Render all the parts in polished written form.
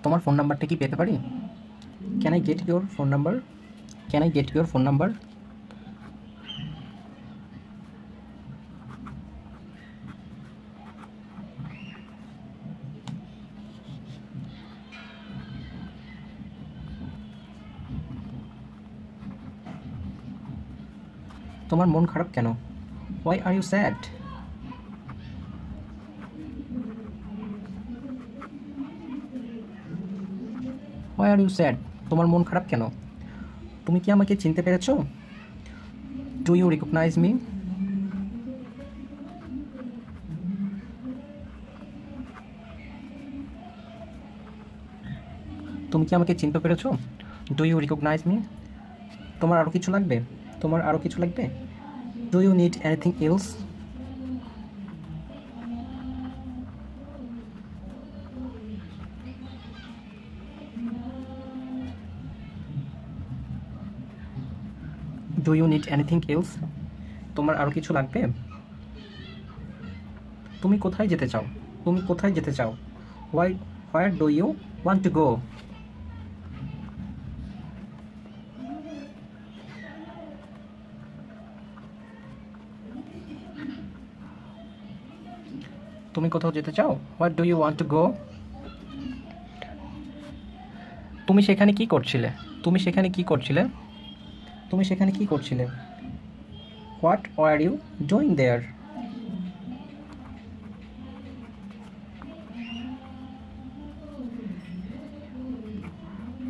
তোমার ফোন নাম্বারটা কি পেতে পারি? Can I get your phone number? Can I get your phone number? তোমার মন খারাপ কেন? Why are you sad? Why are you sad? তোমার মন খারাপ কেন? তুমি কি আমাকে চিনতে পেরেছো? Do you recognize me? তুমি কি আমাকে চিনতে পেরেছো? Do you recognize me? তোমার আরও কিছু লাগবে? তোমার আরও কিছু লাগবে? Do you need anything else? Do you need anything else? তোমার আরও কিছু লাগবে? তুমি কোথায় যেতে চাও? তুমি কোথায় যেতে চাও? Where do you want to go? তুমি কোথাও যেতে চাও? What do you want to go? তুমি সেখানে কি করছিলে? তুমি সেখানে কি করছিলে? তুমি সেখানে কি করছিলে? হোয়াট আর ইউ ডুইং দেয়ার?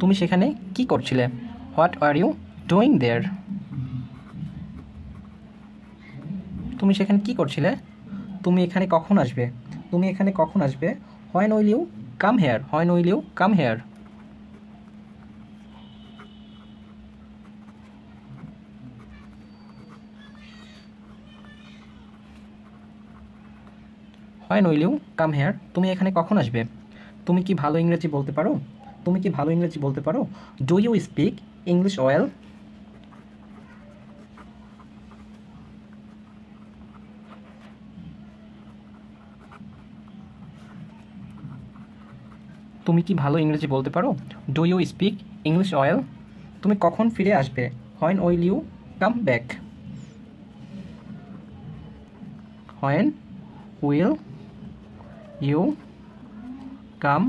তুমি সেখানে কি করছিলে? হোয়াট আর ইউ ডুইং দেয়ার? তুমি সেখানে কি করছিলে? তুমি এখানে কখন আসবে? তুমি এখানে কখন আসবে? When will you come here? When will you come here? When will you come here? তুমি এখানে কখন আসবে? তুমি কি ভালো ইংরেজি বলতে পারো? তুমি কি ভালো ইংরেজি বলতে পারো? Do you speak English well? তুমি কি ভালো ইংরেজি বলতে পারো? Do you speak English well? তুমি কখন ফিরে আসবে? When will you come back? When will you come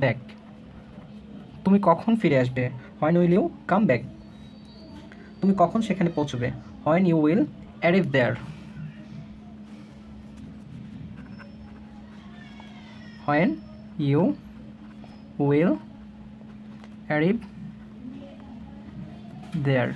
back? তুমি কখন ফিরে আসবে? When will you come back? তুমি কখন সেখানে পৌঁছবে? When you will arrive there? When you will arrive there?